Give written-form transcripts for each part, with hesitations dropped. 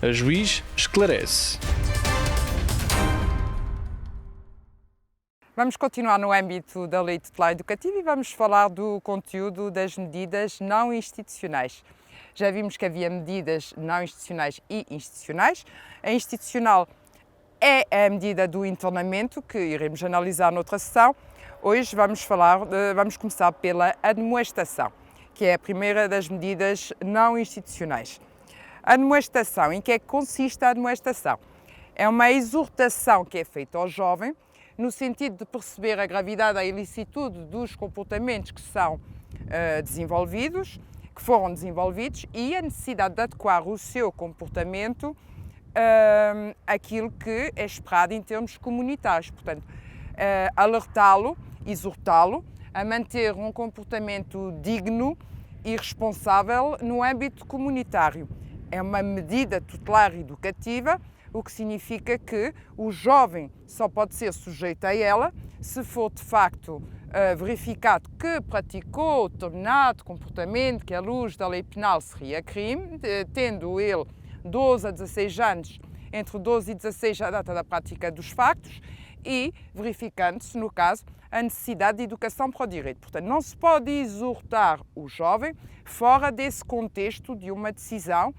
A Juiz esclarece. Vamos continuar no âmbito da Lei Tutelar Educativa e vamos falar do conteúdo das medidas não institucionais. Já vimos que havia medidas não institucionais e institucionais. A institucional é a medida do internamento, que iremos analisar noutra sessão. Hoje vamos começar pela admoestação, que é a primeira das medidas não institucionais. A admoestação, em que é que consiste a admoestação? É uma exortação que é feita ao jovem no sentido de perceber a gravidade, a ilicitude dos comportamentos que são desenvolvidos, que foram desenvolvidos, e a necessidade de adequar o seu comportamento àquilo que é esperado em termos comunitários. Portanto, alertá-lo, exortá-lo a manter um comportamento digno e responsável no âmbito comunitário. É uma medida tutelar educativa, o que significa que o jovem só pode ser sujeito a ela se for de facto verificado que praticou determinado comportamento que à luz da lei penal seria crime, tendo ele 12 a 16 anos, entre 12 e 16 a data da prática dos factos, e verificando-se, no caso, a necessidade de educação para o direito. Portanto, não se pode exortar o jovem fora desse contexto de uma decisão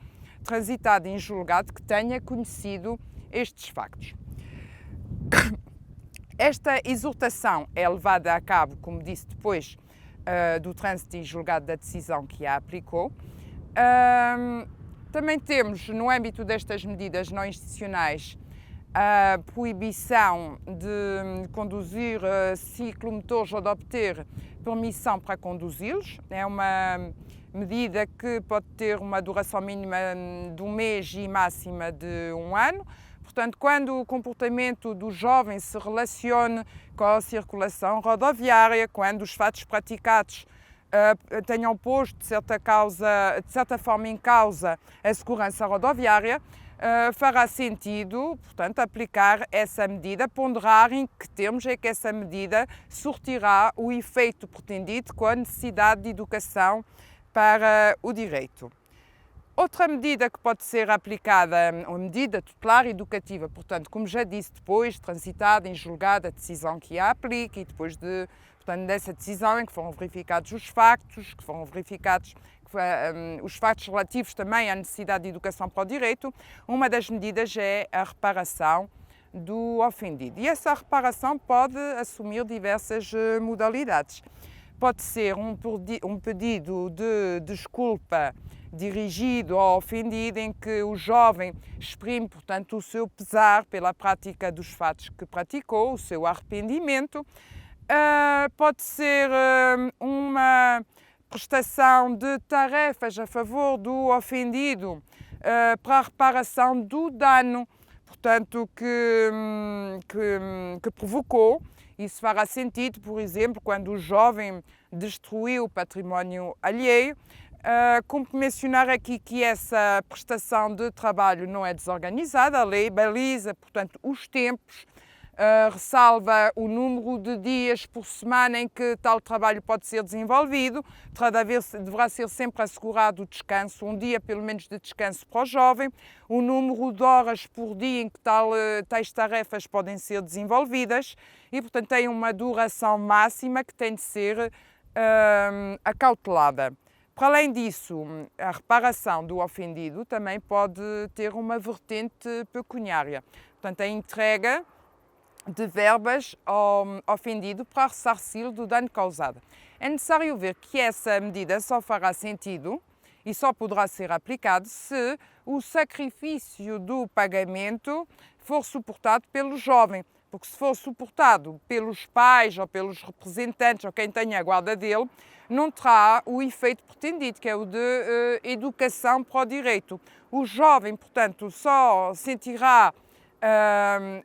transitada em julgado que tenha conhecido estes factos. Esta exortação é levada a cabo, como disse, depois do trânsito em julgado da decisão que a aplicou. Também temos, no âmbito destas medidas não institucionais, a proibição de conduzir ciclomotores ou de obter permissão para conduzi-los. É uma medida que pode ter uma duração mínima de 1 mês e máxima de 1 ano. Portanto, quando o comportamento do jovem se relacione com a circulação rodoviária, quando os fatos praticados tenham posto, de certa forma, em causa a segurança rodoviária, fará sentido, portanto, aplicar essa medida, ponderar em que termos é que essa medida surtirá o efeito pretendido com a necessidade de educação para o direito. Outra medida que pode ser aplicada, uma medida tutelar educativa, portanto, como já disse, depois de transitada em julgado a decisão que a aplica e depois dessa decisão em que foram verificados os factos, os factos relativos também à necessidade de educação para o direito, uma das medidas é a reparação do ofendido. E essa reparação pode assumir diversas modalidades. Pode ser um pedido de desculpa dirigido ao ofendido, em que o jovem exprime, portanto, o seu pesar pela prática dos fatos que praticou, o seu arrependimento. Pode ser uma prestação de tarefas a favor do ofendido para a reparação do dano, portanto, que provocou. Isso fará sentido, por exemplo, quando o jovem destruiu o património alheio. Como mencionar aqui que essa prestação de trabalho não é desorganizada, a lei baliza, portanto, os tempos, ressalva o número de dias por semana em que tal trabalho pode ser desenvolvido, deverá ser sempre assegurado o descanso, um dia pelo menos de descanso para o jovem, o número de horas por dia em que tais tarefas podem ser desenvolvidas e, portanto, tem uma duração máxima que tem de ser acautelada. Para além disso, a reparação do ofendido também pode ter uma vertente pecuniária, portanto, a entrega de verbas ao ofendido para ressarci-lo do dano causado. É necessário ver que essa medida só fará sentido e só poderá ser aplicado se o sacrifício do pagamento for suportado pelo jovem, porque se for suportado pelos pais ou pelos representantes ou quem tenha a guarda dele, não terá o efeito pretendido, que é o de educação para o direito. O jovem, portanto, só sentirá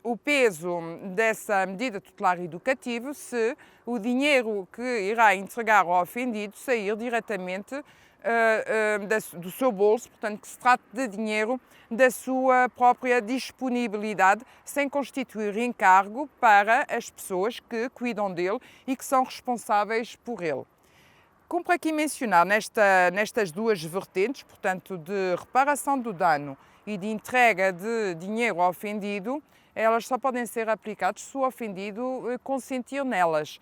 o peso dessa medida tutelar educativa se o dinheiro que irá entregar ao ofendido sair diretamente do seu bolso, portanto que se trate de dinheiro da sua própria disponibilidade, sem constituir encargo para as pessoas que cuidam dele e que são responsáveis por ele. Cumpre aqui mencionar nestas duas vertentes, portanto de reparação do dano e de entrega de dinheiro ao ofendido, elas só podem ser aplicadas se o ofendido consentir nelas.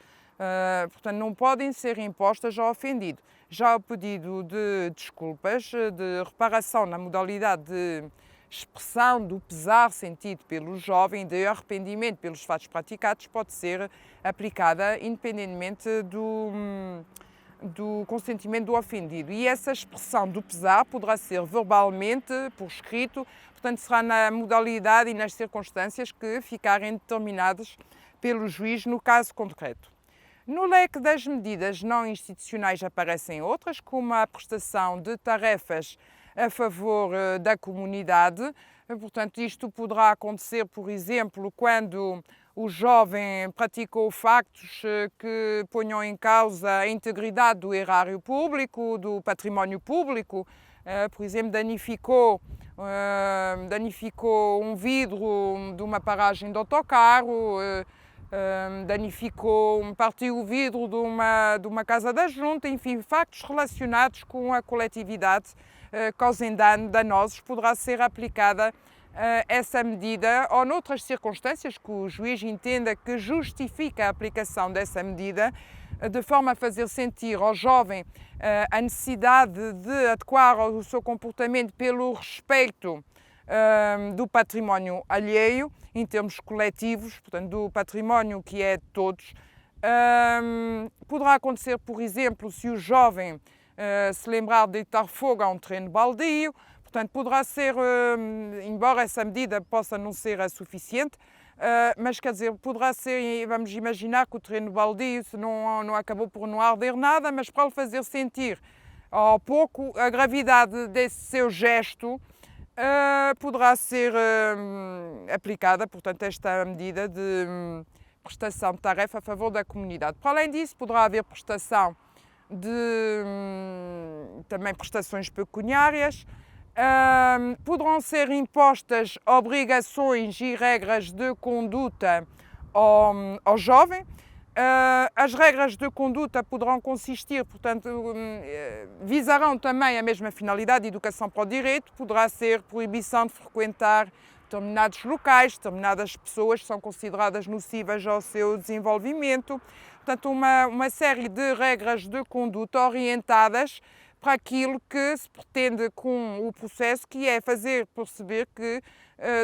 Portanto, não podem ser impostas ao ofendido. Já o pedido de desculpas, de reparação na modalidade de expressão do pesar sentido pelo jovem, de arrependimento pelos fatos praticados, pode ser aplicada independentemente do consentimento do ofendido. E essa expressão do pesar poderá ser verbalmente, por escrito, portanto será na modalidade e nas circunstâncias que ficarem determinadas pelo juiz no caso concreto. No leque das medidas não institucionais aparecem outras, como a prestação de tarefas a favor da comunidade. Portanto, isto poderá acontecer, por exemplo, quando o jovem praticou factos que ponham em causa a integridade do erário público, do património público. Por exemplo, danificou um vidro de uma paragem de autocarro, partiu o vidro de uma casa da junta, enfim, factos relacionados com a coletividade causem danosos, poderá ser aplicada essa medida ou noutras circunstâncias que o juiz entenda que justifica a aplicação dessa medida, de forma a fazer sentir ao jovem a necessidade de adequar o seu comportamento pelo respeito do património alheio, em termos coletivos, portanto, do património que é de todos. Poderá acontecer, por exemplo, se o jovem se lembrar de deitar fogo a um terreno baldio, portanto, poderá ser, embora essa medida possa não ser a suficiente, mas quer dizer, poderá ser, vamos imaginar que o terreno baldio não acabou por não arder nada, mas para lhe fazer sentir ao pouco a gravidade desse seu gesto, poderá ser aplicada, portanto, esta medida de prestação de tarefa a favor da comunidade. Para além disso, poderá haver prestação de também prestações pecuniárias, poderão ser impostas obrigações e regras de conduta ao jovem. As regras de conduta poderão consistir, portanto, visarão também a mesma finalidade, educação para o direito, poderá ser proibição de frequentar determinados locais, determinadas pessoas que são consideradas nocivas ao seu desenvolvimento. Portanto, uma série de regras de conduta orientadas para aquilo que se pretende com o processo, que é fazer perceber que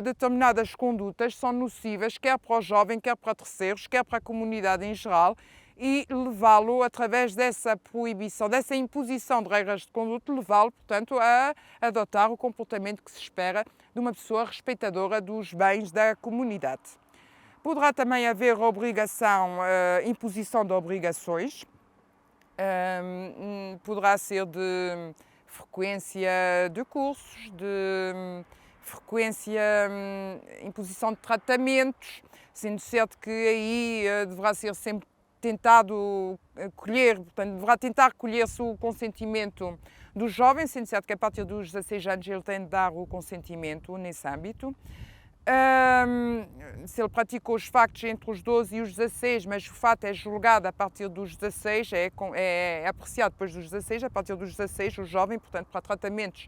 determinadas condutas são nocivas, quer para o jovem, quer para terceiros, quer para a comunidade em geral, e levá-lo, através dessa proibição, dessa imposição de regras de conduta, levá-lo, portanto, a adotar o comportamento que se espera de uma pessoa respeitadora dos bens da comunidade. Poderá também haver imposição de obrigações, poderá ser de frequência de cursos, de frequência, imposição de tratamentos, sendo certo que aí deverá ser sempre tentado colher, portanto, deverá tentar colher-se o consentimento do jovem, sendo certo que a partir dos 16 anos ele tem de dar o consentimento nesse âmbito. Se ele praticou os factos entre os 12 e os 16, mas o fato é julgado a partir dos 16, é apreciado depois dos 16, a partir dos 16 o jovem, portanto, para tratamentos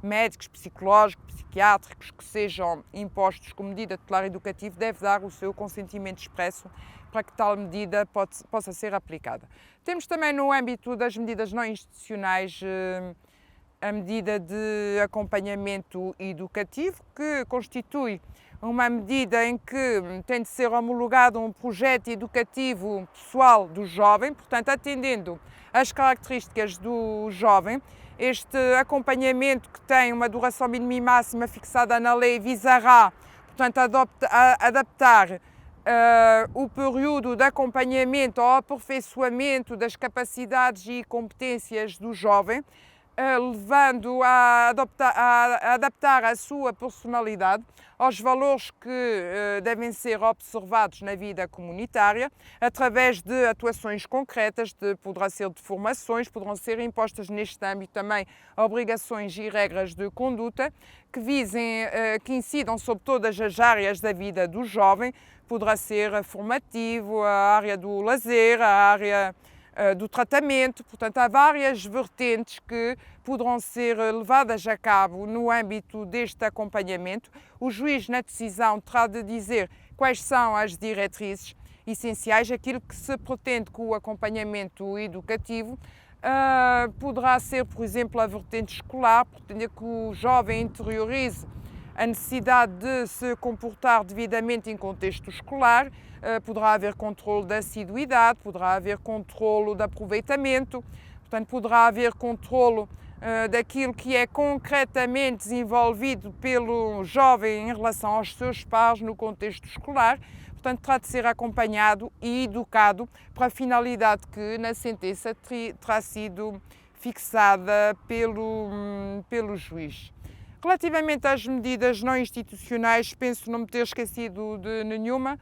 médicos, psicológicos, psiquiátricos que sejam impostos como medida tutelar educativo, deve dar o seu consentimento expresso para que tal medida possa ser aplicada. Temos também no âmbito das medidas não institucionais a medida de acompanhamento educativo, que constitui uma medida em que tem de ser homologado um projeto educativo pessoal do jovem, portanto, atendendo às características do jovem. Este acompanhamento, que tem uma duração mínima e máxima fixada na lei, visará, portanto, adaptar o período de acompanhamento ao aperfeiçoamento das capacidades e competências do jovem, levando a adaptar a sua personalidade aos valores que devem ser observados na vida comunitária, através de atuações concretas, poderá ser de formações, poderão ser impostas neste âmbito também obrigações e regras de conduta que visem, que incidam sobre todas as áreas da vida do jovem. Poderá ser formativo, a área do lazer, a área do tratamento. Portanto, há várias vertentes que poderão ser levadas a cabo no âmbito deste acompanhamento. O juiz, na decisão, terá de dizer quais são as diretrizes essenciais, aquilo que se pretende com o acompanhamento educativo. Poderá ser, por exemplo, a vertente escolar, pretender que o jovem interiorize a necessidade de se comportar devidamente em contexto escolar. Poderá haver controlo da assiduidade, poderá haver controlo de aproveitamento, portanto, poderá haver controlo daquilo que é concretamente desenvolvido pelo jovem em relação aos seus pares no contexto escolar. Portanto, terá de ser acompanhado e educado para a finalidade que na sentença terá sido fixada pelo juiz. Relativamente às medidas não institucionais, penso não me ter esquecido de nenhuma.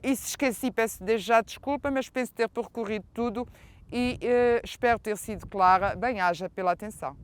E se esqueci, peço desde já desculpa, mas penso ter percorrido tudo e espero ter sido clara. Bem-aja pela atenção.